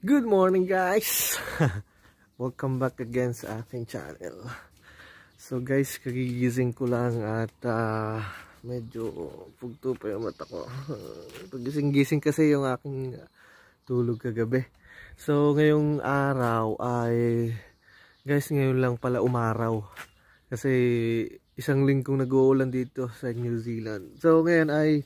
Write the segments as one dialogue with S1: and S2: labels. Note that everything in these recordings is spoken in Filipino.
S1: Good morning guys! Welcome back again sa aking channel. So guys, kagigising ko lang at medyo pugto pa yung mata ko. Pagising-gising kasi yung aking tulog kagabi. So ngayong araw ay guys, ngayon lang pala umaraw. Kasi isang linggong nag-uulan dito sa New Zealand. So ngayon ay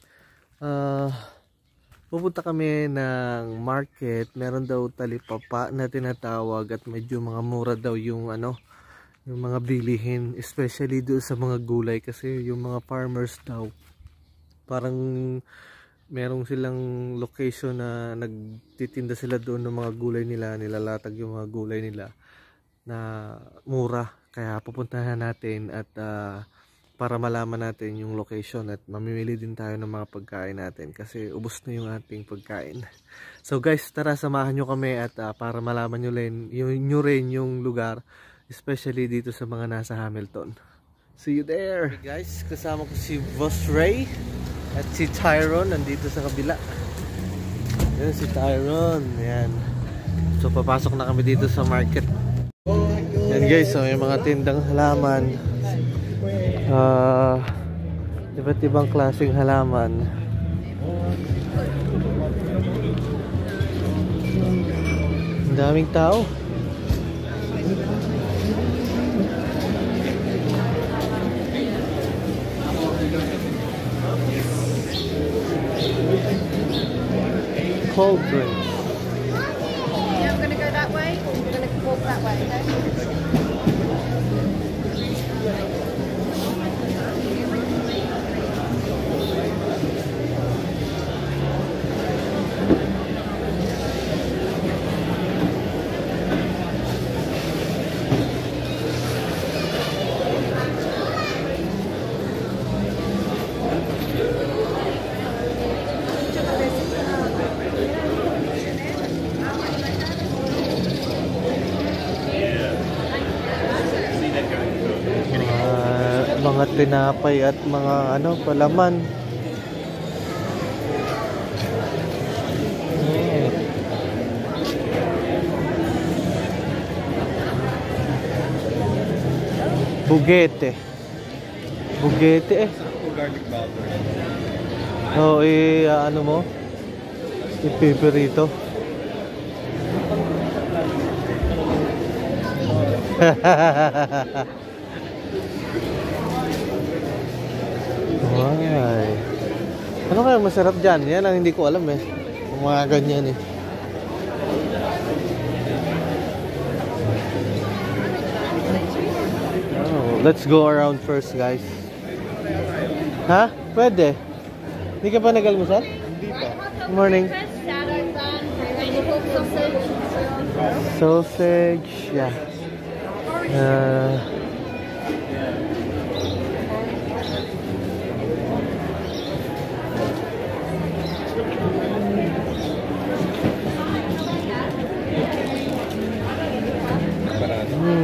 S1: pupunta kami ng market. Meron daw talipapa na tinatawag at medyo mga mura daw yung yung mga bilihin, especially doon sa mga gulay kasi yung mga farmers daw parang merong silang location na nagtitinda sila doon ng mga gulay nila, nilalatag yung mga gulay nila na mura. Kaya pupuntahan natin at para malaman natin yung location at mamimili din tayo ng mga pagkain natin kasi ubos na yung ating pagkain. So guys, tara samahan nyo kami at para malaman nyo rin yung lugar, especially dito sa mga nasa Hamilton. See you there! Okay guys, kasama ko si Boss Ray at si Tyron nandito sa kabila. Yan si Tyron, yan. So papasok na kami dito sa market. Yan guys, so may mga tindang halaman. Iba't ibang klaseng halaman. Ang daming tao. Cold drinks.
S2: Yeah, I'm gonna go that way. We're gonna walk that way, okay?
S1: Mga tinapay at mga palaman. Bugete. Bugete eh.
S3: Garlic butter.
S1: Oo, mo? Ipiperito. Ay. Ano kaya masarap dyan? Yan ang hindi ko alam eh. Mga ganyan eh. Oh, let's go around first guys. Ha? Pwede? Hindi ka pa nag-almusal?
S3: Hindi pa.
S1: Good morning. Sausage. Yeah.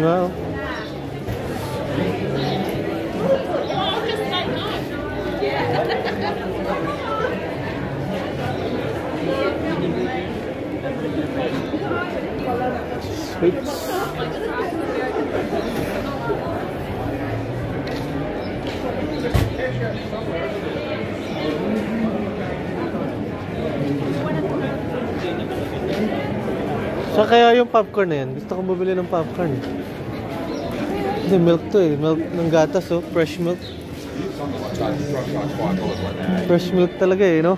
S1: Wow. Sweets. So kaya yung popcorn na yan, gusto kong bumili ng popcorn. Hindi, milk to eh. Milk ng gatas oh. Fresh milk. Fresh milk talaga eh, no?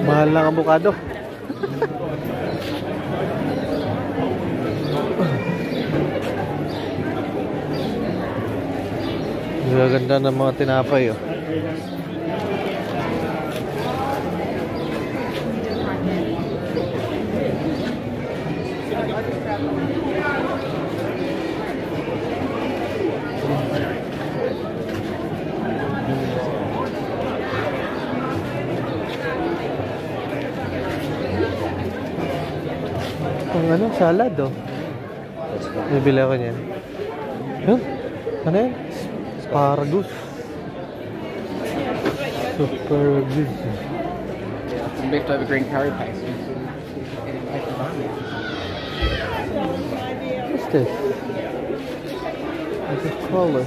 S1: Mahal ng avocado. Gaganda ng mga tinapay oh. Ano? Salad, oh. Bibili ako niyan. Yun? Ano yan? Asparagus. Super good.
S3: We have to have a green curry paste.
S1: What's this? What's this color?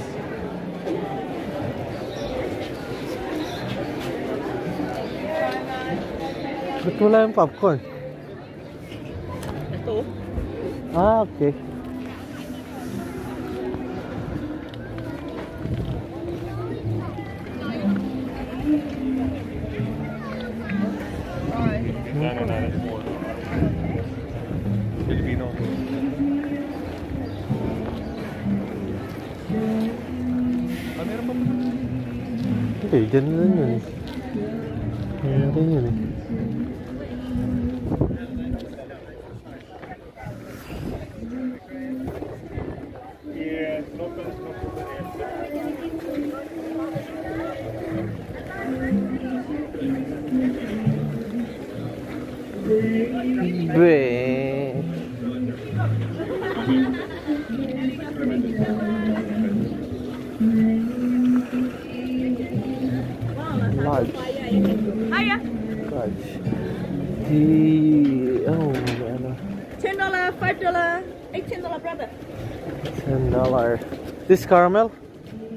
S1: Ba't wala yung popcorn?
S3: Ito.
S1: Ah, okay. Okay, dyan na lang yun eh. Meron yun eh. Bre. Large.
S2: Hiya.
S1: Large. Oh, ano?
S2: $10, $5, $18, brother.
S1: $10. This caramel?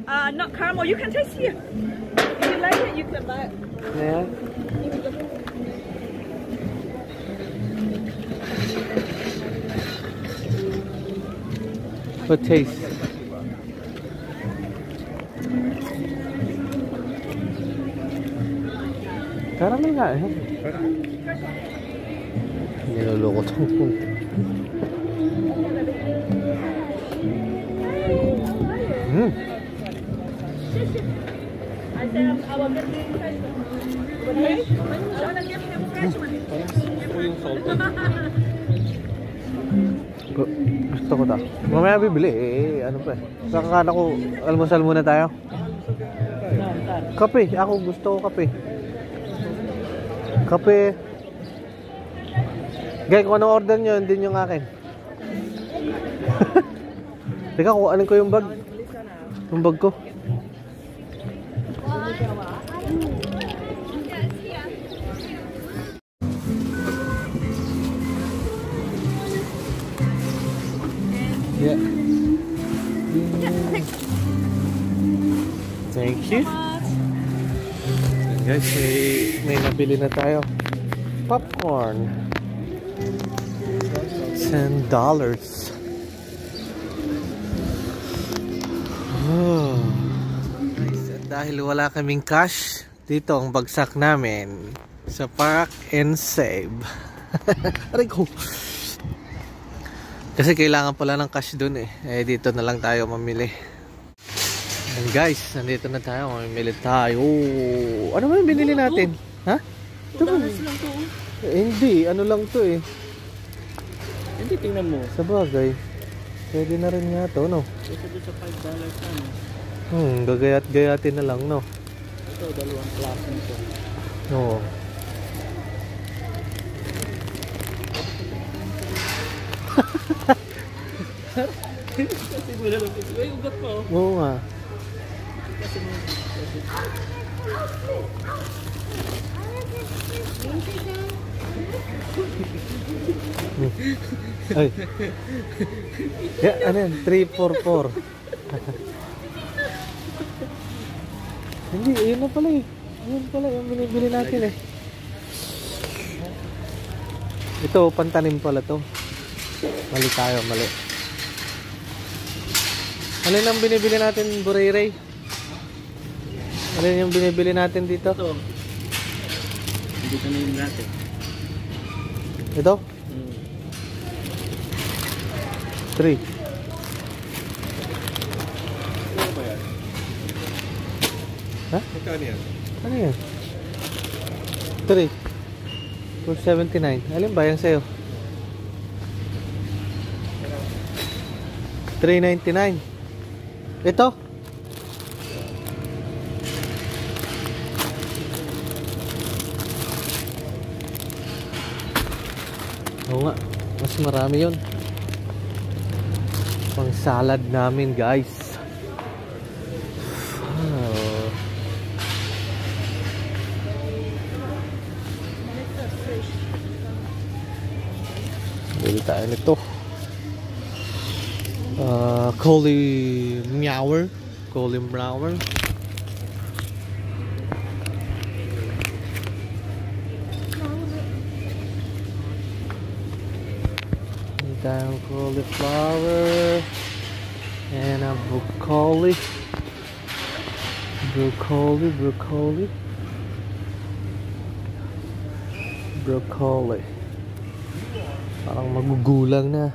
S2: Not caramel. You can taste here. If you like it, you can buy it.
S1: Yeah. What taste? Caramel nga eh. Niloloko tong punta.
S2: I said I will get you fresh one. Okay? I want to give you the fresh one.
S1: Gusto ko ta. Mamaya bibili eh. Ano pa eh. Kakakala ko, almusal muna tayo. Kape. Ako gusto ko kape. Kape. Gay, kung anong order nyo, hindi yung akin. Teka, kuhanin ko yung bag. Yung bag ko. Yeah. Thank you. Guys, may nabili na tayo. Popcorn. $10. Oh. Guys, dahil wala kaming cash, dito ang bagsak namin sa Park and Save. Aray ko. Kasi kailangan pala ng cash dun eh. Eh dito na lang tayo mamili. And guys, nandito na tayo. Mamimili tayo. Ano ba yung binili natin? Ha?
S3: $2 lang to.
S1: Hindi, ano lang to eh.
S3: Hindi, tingnan mo.
S1: Sa bagay. Pwede na rin nga to, no?
S3: Ito doon sa $5 ano.
S1: Gagayat-gayatin na lang, no?
S3: Ito, dalawang klase nito.
S1: Oo.
S3: Kasi wala lang ito. Ay, ugat pa oh.
S1: Oo nga.
S3: Kasi mo.
S1: Ay. Yeah, ano yan? 344. Hindi, yun na pala eh. Yun pala yung binibili natin eh. Ito, pantanim pala to. Mali tayo, mali. Ano yung binibili natin, Buray-Ray? Ano yung binibili natin dito?
S3: Ito. Dito na yung natin.
S1: Ito? 3.
S3: Ano ba yan?
S1: Ha?
S3: Magkano yan?
S1: Ano yan? 3. 479. Alin ba yan sa'yo? 399. Ito? Oo nga. Mas marami yun. Pang salad namin, guys. Wow. Bili tayo nito. Cauliflower. Tayong cauliflower and a broccoli. Parang magugulang na.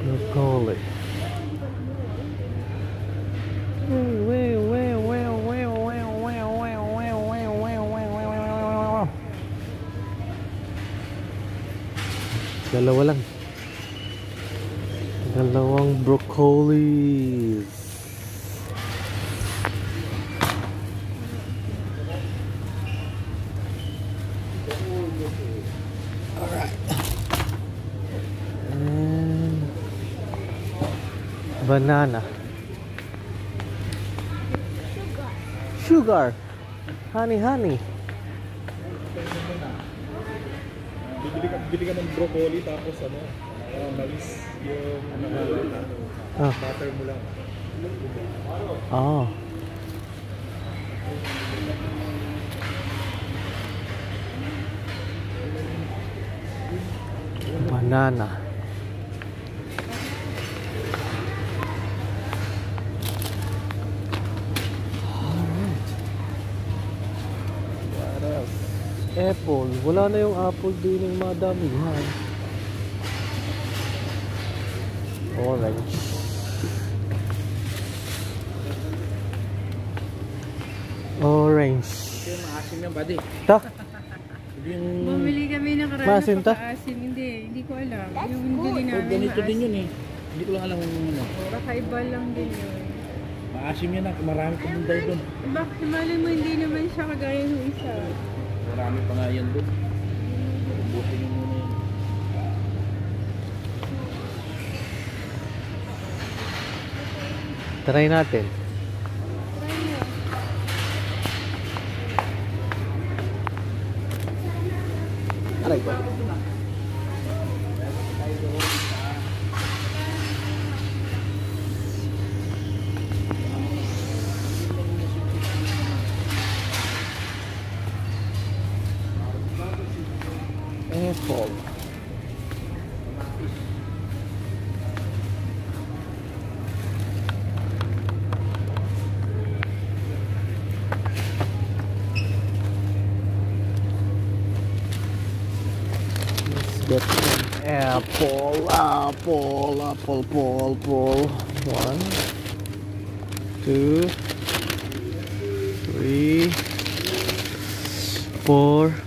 S1: Broccoli. Dalawa lang. Dalawang broccolis. Alright. And banana. Sugar. Honey.
S3: Bili ka ng broccoli tapos mais yung butter mo lang.
S1: Banana. What else? Apple. Wala na yung apple din yung madamihan. Orange.
S3: Kaya maasim yan, buddy.
S1: Ta?
S2: Bumili kami ng karana
S1: Maasim ta?
S2: pagkaasim. Hindi ko alam. Yung bili namin
S3: Ganito din yun eh. Hindi ko lang alam kung ano.
S2: Kakaiba lang din yun.
S3: Maasim yan, marami pumunday doon.
S2: Bakit malay mo hindi naman siya kagaya ng isa?
S3: Marami pa nga yan doon. Ubusin mo muna yan.
S1: Try natin. Aray ko. Apple. Let's get some apple. 1, 2, 3, 4.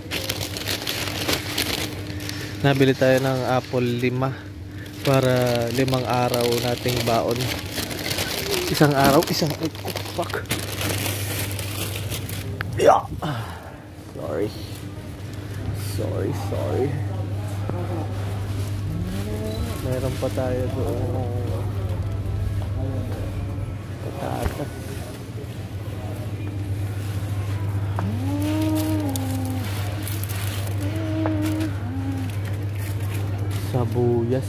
S1: Nabili tayo ng apple 5 para 5 araw nating baon. Isang araw, fuck. Yeah. Sorry. Meron pa tayo doon. Patatas. Sabuyas.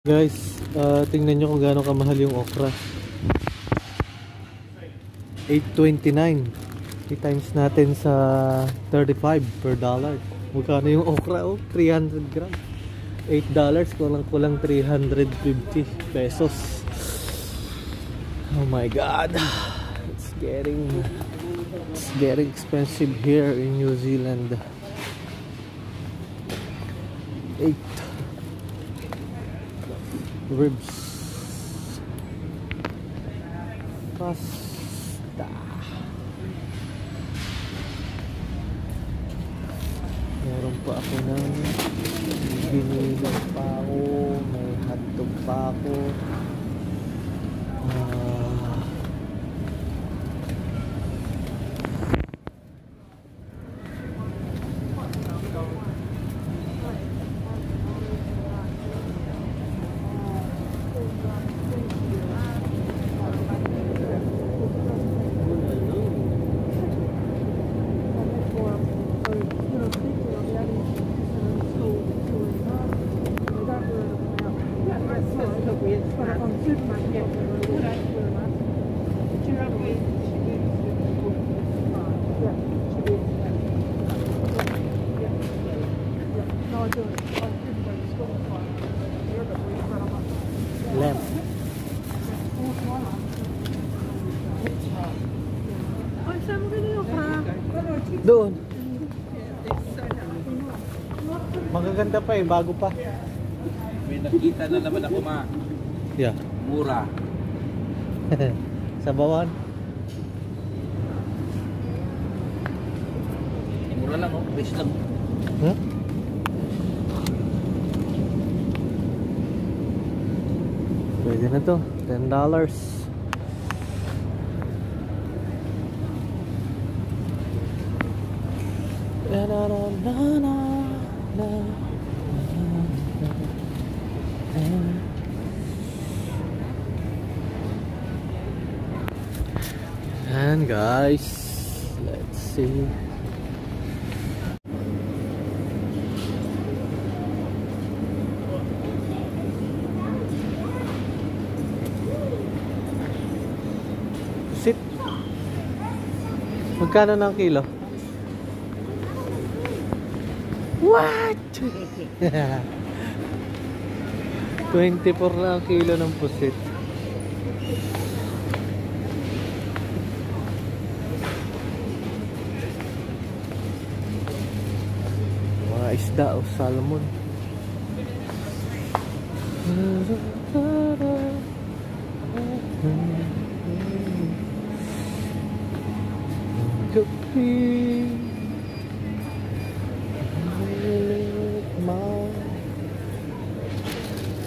S1: Guys, tingnan nyo kung gaano kamahal yung okra. 8.29. I-times natin sa 35 per dollar. Magkano yung okra? 300 gram. $8, kulang 350 pesos. Oh my god. It's getting expensive here in New Zealand. 8 ribs. Pasta. Meron pa ako ng binilang pa ako. May hotdog pa ako. Doon. Magaganda pa eh, bago pa.
S3: May nakita na naman ako
S1: Yeah.
S3: mura.
S1: Sa bawan.
S3: Mura lang, oh. Base lang.
S1: Huh? Pwede na to, $10. And guys, let's see. Sit. Magkano ng kilo? What? 24 na ang kilo ng pusit. Mga isda o salmon.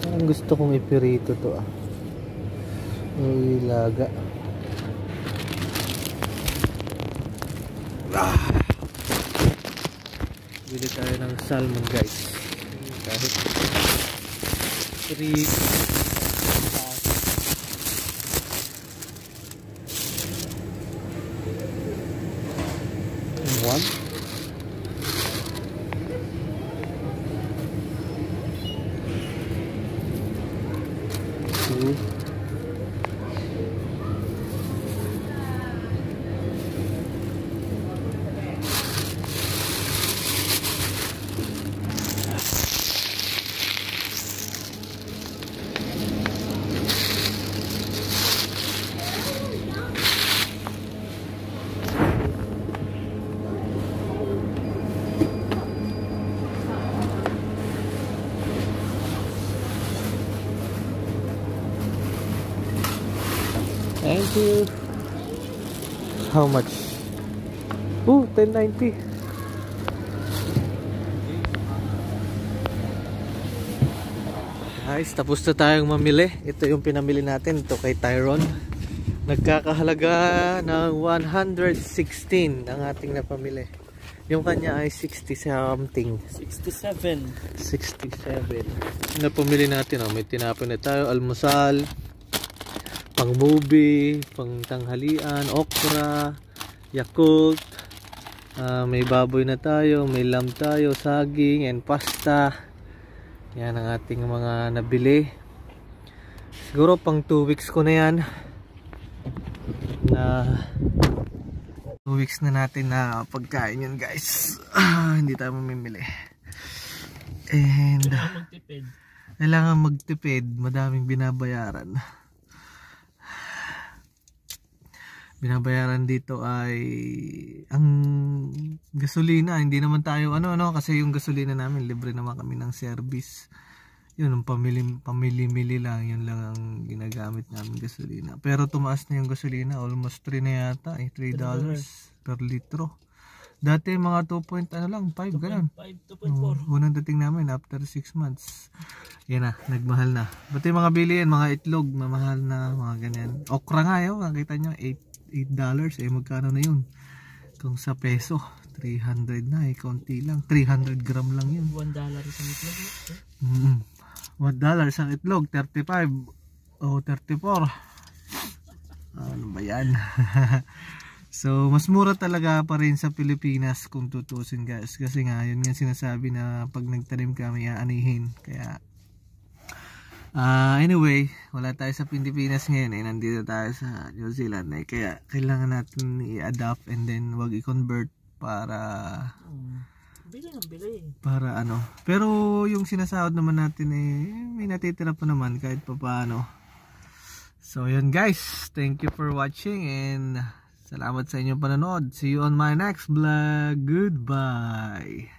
S1: Ang gusto kong ipirito to ah. Ilaga. Bili tayo ng salmon guys. Kahit pirito. One. Two. Thank you. How much? Oh, $10.90. Guys, tapos na tayong mamili. Ito yung pinamili natin. Ito kay Tyrone. Nagkakahalaga ng 116 ang ating napamili. Yung kanya ay 60 something.
S3: 67.
S1: 67. Napamili natin. Oh. May tinapon na tayo. Almusal. Pang movie, pang tanghalian, okra, Yakult, may baboy na tayo, may lamb tayo, saging, and pasta. Yan ang ating mga nabili. Siguro pang 2 weeks ko na yan. Na 2 weeks na natin na pagkain yun guys. Hindi tayo mamimili. And kailangan magtipid, madaming binabayaran. Binabayaran dito ay ang gasolina. Hindi naman tayo kasi yung gasolina namin libre naman kami ng service. Yun, ang pamili-mili lang, yun lang ang ginagamit namin gasolina. Pero tumaas na yung gasolina, almost 3 na yata, $3 per litro. Dati mga 2 point lang, 5 ganun. 2.4. Unang dating namin after 6 months. Yan na, nagmahal na. Pati mga bilihin, mga itlog, mamahal na, mga ganyan. Okra nga yun, nakita nyo, $8 magkano na yun? Kung sa peso 300 na konti lang, 300 gram lang yun.
S3: $1 isang itlog.
S1: $1 isang itlog, 35 o 34. Ano ba yan? So mas mura talaga pa rin sa Pilipinas kung tutusin guys, kasi nga yun nga sinasabi na pag nagtanim kami aanihin. Kaya anyway, wala tayo sa Pilipinas ngayon nandito tayo sa New Zealand kaya kailangan natin i-adapt and then wag i-convert para para pero yung sinasahod naman natin may natitira pa naman kahit pa paano. So yun guys, thank you for watching and Salamat sa inyong panonood. See you on my next vlog. Goodbye.